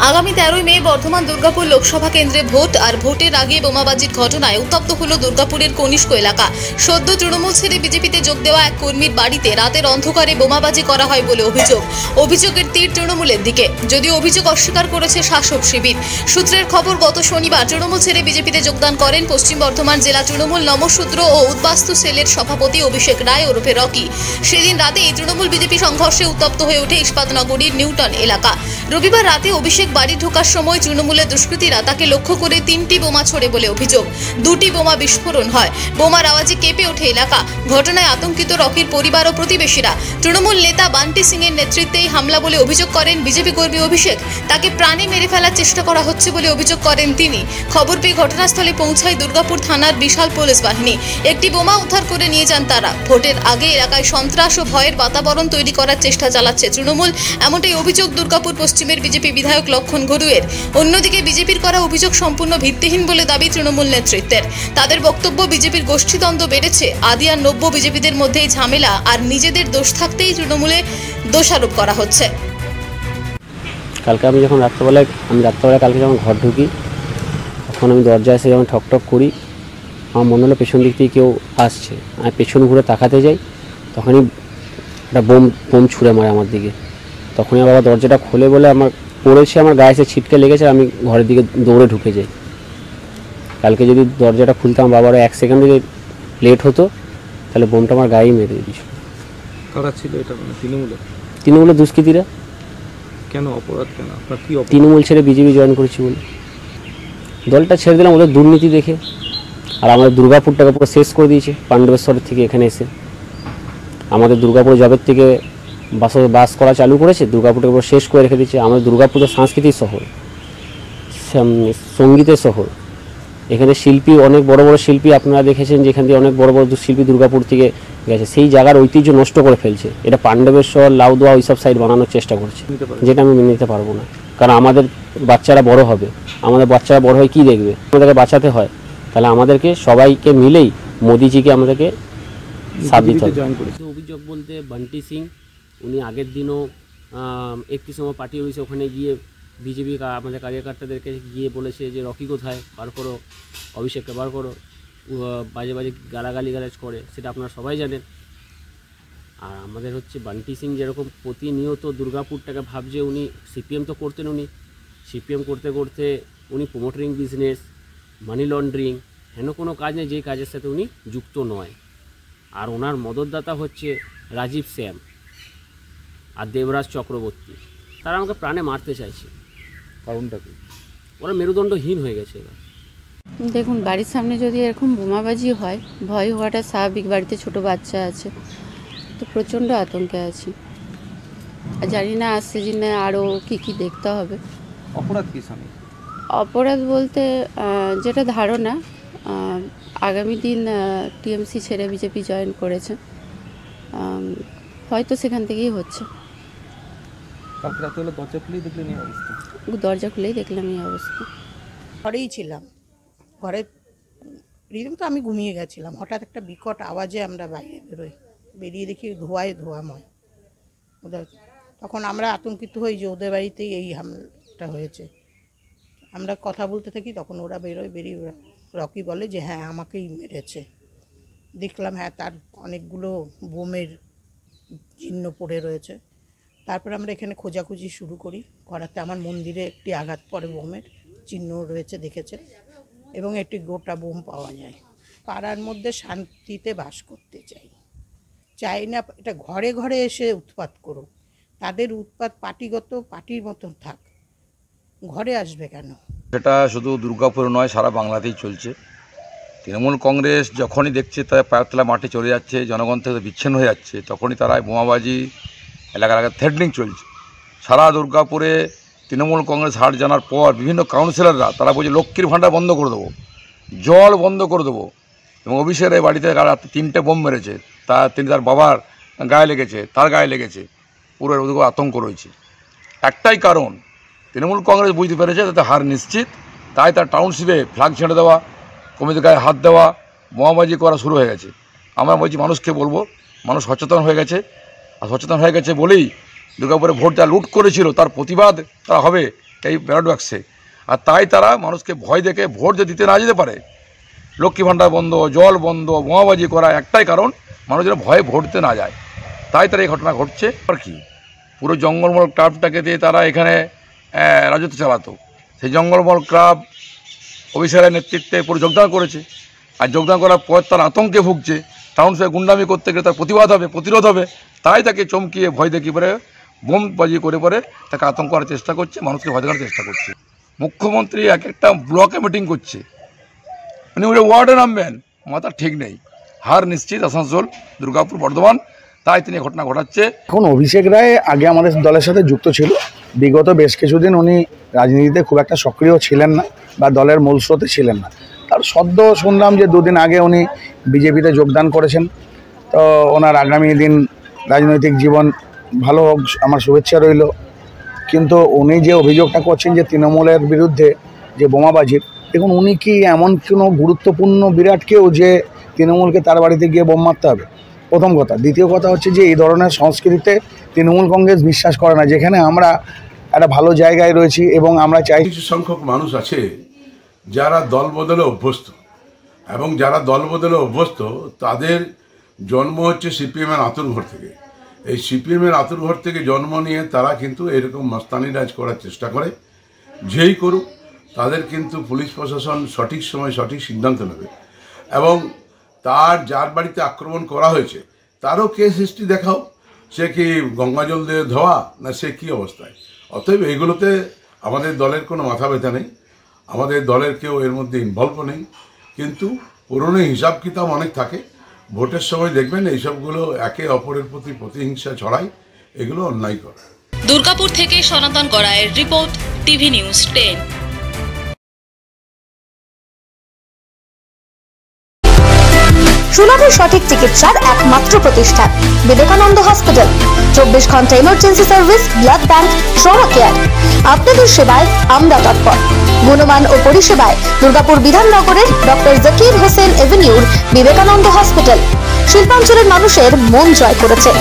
আগামী 13 মে বর্ধমান দুর্গাপুর লোকসভা কেন্দ্রে ভোট আর ভোটের আগে বোমাবাজির ঘটনায় উত্তপ্ত হল দুর্গাপুরের কনিষ্ক এলাকা। সদ্য তৃণমূল ছেড়ে বিজেপিতে যোগ দেওয়া এক কর্মীর বাড়িতে রাতের অন্ধকারে বোমাবাজি করা হয় বলে অভিযোগের তীর তৃণমূলের দিকে, যদিও অভিযোগ অস্বীকার করেছে শাসক শিবির। সূত্রের খবর, গত শনিবার তৃণমূল ছেড়ে বিজেপিতে যোগদান করেন পশ্চিম বর্ধমান জেলা তৃণমূল নমশূদ্র ও উদ্বাস্তু সেলের সভাপতি অভিষেক রায় ওরফে রকি। সেদিন রাতে এই তৃণমূল বিজেপি সংঘর্ষে উত্তপ্ত হয়ে ওঠে ইস্পাতনগরীর নিউটন এলাকা। রবিবার রাতে অভিষেক বাড়ি ঢোকার সময় তৃণমূলের দুষ্কৃতীরা তাকে লক্ষ্য করে 3টি বোমা ছোড়ে বলে অভিযোগ। 2টি বোমা বিস্ফোরণ হয়। বোমার আওয়াজে কেঁপে ওঠে এলাকা। ঘটনায় আতঙ্কিত রকির পরিবার ও প্রতিবেশীরা। তৃণমূল নেতা বান্টি সিং এর নেতৃত্বেই হামলা বলে অভিযোগ করেন বিজেপি কর্মী অভিষেক। তাকে প্রাণে মেরে ফেলার চেষ্টা করা হচ্ছে বলে অভিযোগ করেন তিনি। খবর পেয়ে ঘটনাস্থলে পৌঁছায় দুর্গাপুর থানার বিশাল পুলিশ বাহিনী। একটি বোমা উদ্ধার করে নিয়ে যান তারা। ভোটের আগে এলাকায় সন্ত্রাস ও ভয়ের বাতাবরণ তৈরি করার চেষ্টা চালাচ্ছে তৃণমূল, এমনটাই অভিযোগ দুর্গাপুর পশ্চিমের বিজেপি বিধায়ক লক্ষণ ঘড়ুইয়ের। অন্যদিকে বিজেপির করা অভিযোগ সম্পূর্ণ ভিত্তিহীন বলে দাবি তৃণমূল নেতৃত্বের। তাদের বক্তব্য, বিজেপির গোষ্ঠীদ্বন্দ্ব বেড়েছে, আদি আর নব্য বিজেপিদের মধ্যেই ঝামেলা, আর নিজেদের দোষ থাকতেই তৃণমূলে দোষারোপ করা হচ্ছে। কালকে আমি যখন রাত্রেবেলায় কালকে যখন ঘর ঢুকি, তখন আমি দরজায় এসে যখন ঠকঠক করি, আমার মনে হলো পেছন দিক থেকে কেউ আসছে। আমি পেছন ঘুরে তাকাতে যাই, তখনই একটা বোম ছুঁড়ে মারে আমার দিকে। তখনই বাবা দরজাটা খোলে বলে আমার পড়েছে, আমার গায়ে এসে ছিটকে লেগেছে, আমি ঘরের দিকে দৌড়ে ঢুকে যাই। কালকে যদি দরজাটা খুলতাম বাবারও 1 সেকেন্ড যদি লেট হতো, তাহলে বোমটা আমার গায়েই মেরে দিয়েছিল। কারা ছিল এটা? তৃণমূলের দুষ্কৃতীরা। কেন অপরাধ? কেন আপনার কি? তৃণমূল ছেড়ে বিজেপি জয়েন করেছি বলে। দলটা ছেড়ে দিলাম ওদের দুর্নীতি দেখে। আর আমাদের দুর্গাপুরটাকে পুরো শেষ করে দিয়েছে পাণ্ডবেশ্বরের থেকে এখানে এসে। আমাদের দুর্গাপুর জবের থেকে বাস করা চালু করেছে, দুর্গাপুরটাকে পুরো শেষ করে রেখে দিয়েছে। আমাদের দুর্গাপুর সাংস্কৃতিক শহর, সঙ্গীতের শহর। এখানে শিল্পী, অনেক বড় বড় শিল্পী আপনারা দেখেছেন, যেখান থেকে অনেক বড় বড় শিল্পী দুর্গাপুর থেকে গেছে। সেই জায়গার ঐতিহ্য নষ্ট করে ফেলছে। এটা পাণ্ডবেশ্বর, লাউদোয়া ওইসব সাইড বানানোর চেষ্টা করছে, যেটা আমি মেনে নিতে পারবো না। কারণ আমাদের বাচ্চারা বড় হবে, আমাদের বাচ্চারা বড় হয়ে কী দেখবে? আমাদেরকে বাঁচাতে হয়, তাহলে আমাদেরকে সবাইকে মিলেই মোদিজিকে আমাদেরকে সাথ দিতে হবে। অভিযোগ বলতে বান্টি সিং, উনি আগের দিনও 31 পার্টি অফিসে ওখানে গিয়ে বিজেপি আমাদের কার্যকর্তাদেরকে গিয়ে বলেছে যে রকি কোথায়, বার করো, অভিষেককে বার করো। বাজে বাজে গালাগালিজ করে, সেটা আপনারা সবাই জানেন। আর আমাদের হচ্ছে বান্টি সিং যেরকম প্রতিনিয়ত দুর্গাপুরটাকে ভাবছে, উনি সিপিএম তো করতেন, উনি সিপিএম করতে করতে উনি প্রমোটারিং বিজনেস, মানি লন্ডারিং, হেন কোনো কাজ নেই যে কাজের সাথে উনি যুক্ত নয়। আর ওনার মদতদাতা হচ্ছে রাজীব শ্যাম আর দেবরাজ চক্রবর্তী। তারা আমাকে প্রাণে মারতে চাইছে। কারণটা কি? ওরা মেরুদণ্ডহীন হয়ে গেছে এবার। দেখুন, বাড়ির সামনে যদি এরকম বোমাবাজি হয়, ভয় হওয়াটা স্বাভাবিক। বাড়িতে ছোট বাচ্চা আছে, তো প্রচণ্ড আতঙ্কে আছি। আর জানি না আসছে দিনে আরও কী দেখতে হবে। অপরাধ কি স্বামী? অপরাধ বলতে যেটা ধারণা, আগামী দিন টিএমসি ছেড়ে বিজেপি জয়েন করেছে, হয়তো সেখান থেকেই হচ্ছে। কালকে রাতে হলো দরজা খুলেই দেখলেন এই অবস্থা? দরজা খুলেই দেখলাম এই অবস্থা। ঘরেই ছিলাম, ঘরে রীতিম তো আমি ঘুমিয়ে গেছিলাম। হঠাৎ একটা বিকট আওয়াজে আমরা বাইরে বেরিয়ে দেখি ধোঁয়াময় ওদের। তখন আমরা আতঙ্কিত হই যে ওদের বাড়িতেই এই হামলাটা হয়েছে। আমরা কথা বলতে থাকি, তখন ওরা বেরিয়ে রকি বলে যে হ্যাঁ আমাকেই মেরেছে। দেখলাম হ্যাঁ তার অনেকগুলো বোমের চিহ্ন পড়ে রয়েছে। তারপরে আমরা এখানে খোঁজাখুঁজি শুরু করি। করাতে আমার মন্দিরে একটি আঘাত পড়ে, বোমের চিহ্ন রয়েছে দেখেছে, এবং একটি গোটা বোম পাওয়া যায়। পাড়ার মধ্যে শান্তিতে বাস করতে চাই না, এটা ঘরে ঘরে এসে উৎপাত করুক। তাদের উৎপাত পার্টির মতন থাক, ঘরে আসবে কেন? সেটা শুধু দুর্গাপুর নয়, সারা বাংলাতেই চলছে। তৃণমূল কংগ্রেস যখনই দেখছে তারা পায়তলা মাঠে চলে যাচ্ছে, জনগণ থেকে বিচ্ছিন্ন হয়ে যাচ্ছে, তখনই তারা বোমাবাজি, এলাকায় থ্রেটনিং চলছে। সারা দুর্গাপুরে তৃণমূল কংগ্রেস হার জানার পর বিভিন্ন কাউন্সিলররা তারা বলছে লক্ষ্মীর ভাণ্ডার বন্ধ করে দেবো, জল বন্ধ করে দেবো। এবং অভিষেকের এই বাড়িতে রাতে 3টে বোম মেরেছে, তার বাবার গায়ে লেগেছে, তার গায়ে লেগেছে, পুরো ওদিকে আতঙ্ক রয়েছে। একটাই কারণ, তৃণমূল কংগ্রেস বুঝতে পেরেছে তাতে হার নিশ্চিত, তাই তার টাউনশিপে ফ্ল্যাগ ছেড়ে দেওয়া, কমিটির গায়ে হাত দেওয়া, বোমাবাজি করা শুরু হয়ে গেছে। আমরা বলছি মানুষকে বলবো, মানুষ সচেতন হয়ে গেছে, আর সচেতন হয়ে গেছে বলেই দুর্গাপুরে ভোট যা লুট করেছিল তার প্রতিবাদ তারা হবে, এই ব্যালট বাক্সে। আর তাই তারা মানুষকে ভয় দেখে ভোট যে দিতে না যেতে পারে, লক্ষ্মী ভাণ্ডার বন্ধ, জল বন্ধ, বোমাবাজি করা, একটাই কারণ মানুষ যেন ভয়ে ভোট দিতে না যায়, তাই তারা এই ঘটনা ঘটছে। আর কি পুরো জঙ্গলমহল ক্লাবটাকে দিয়ে তারা এখানে রাজত্ব চালাতো, সেই জঙ্গলমহল ক্লাব অফিসারের নেতৃত্বে পুরো যোগদান করেছে। আর যোগদান করার পর তার আতঙ্কে ভুগছে, টাউনশিপে গুন্ডামি করতে গেলে তার প্রতিবাদ হবে, প্রতিরোধ হবে, তাই তাকে চমকিয়ে ভয় দেখিয়ে পরে বোমবাজি করে পরে তাকে আতঙ্ক করার চেষ্টা করছে, মানুষকে ভয় দেখানোর চেষ্টা করছে। মুখ্যমন্ত্রী এক একটা ব্লকে মিটিং করছে, উনি বলে ওয়ার্ডে নামবেন, মাথা ঠিক নেই। হার নিশ্চিত আসানসোল, দুর্গাপুর, বর্ধমান, তাই তিনি ঘটনা ঘটাচ্ছে। এখন অভিষেক রায় আগে আমাদের দলের সাথে যুক্ত ছিল, বিগত বেশ কিছুদিন উনি রাজনীতিতে খুব একটা সক্রিয় ছিলেন না বা দলের মূল স্রোতে ছিলেন না। তার সদ্য শুনলাম যে দুদিন আগে উনি বিজেপিতে যোগদান করেছেন। তো ওনার আগামী দিন রাজনৈতিক জীবন ভালো হোক, আমার শুভেচ্ছা রইল। কিন্তু উনি যে অভিযোগটা করছেন যে তৃণমূলের বিরুদ্ধে যে বোমাবাজির, দেখুন উনি কি এমন কোনো গুরুত্বপূর্ণ বিরাট কেউ যে তৃণমূলকে তার বাড়িতে গিয়ে বোম মারতে হবে? প্রথম কথা। দ্বিতীয় কথা হচ্ছে যে এই ধরনের সংস্কৃতিতে তৃণমূল কংগ্রেস বিশ্বাস করে না, যেখানে আমরা একটা ভালো জায়গায় রয়েছি এবং আমরা চাই। কিছু সংখ্যক মানুষ আছে যারা দল বদলে অভ্যস্ত, এবং যারা দল বদলে অভ্যস্ত তাদের জন্ম হচ্ছে সিপিএমের আতুরঘর থেকে। এই সিপিএমের আতুরঘর থেকে জন্ম নিয়ে তারা কিন্তু এরকম মস্তানি রাজ করার চেষ্টা করে। যেই করুক তাদের কিন্তু পুলিশ প্রশাসন সঠিক সময় সঠিক সিদ্ধান্ত নেবে, এবং তার যার বাড়িতে আক্রমণ করা হয়েছে তারও কেস হিস্ট্রি দেখাও, সে কি গঙ্গাজল দিয়ে ধোয়া না সে কী অবস্থায়। অতএব এগুলোতে আমাদের দলের কোনো মাথা ব্যথা নেই, আমাদের দলের কেউ এর মধ্যে ইনভলভ নেই। কিন্তু পুরনো হিসাব কিতাব অনেক থাকে, ভোটের সময় দেখবেন এইসবগুলো একে অপরের প্রতি প্রতিহিংসা ছড়ায়, এগুলো অন্যায় করে। দুর্গাপুর থেকে সনাতন গড়াইয়ের রিপোর্ট, টিভি নিউজ 10। সুলভে সঠিক চিকিৎসার একমাত্র প্রতিষ্ঠান বিবেকানন্দ হসপিটাল। 24 ঘন্টা emergency service, blood bank, trauma care. আপনাদের সেবায় আমরা তৎপর। গুণমান ও পরিষেবায় দুর্গাপুর বিধাননগরের ডক্টর জাকির হোসেন এভিনিউর বিবেকানন্দ হসপিটাল শিল্পাঞ্চলের মানুষের মন জয় করেছে।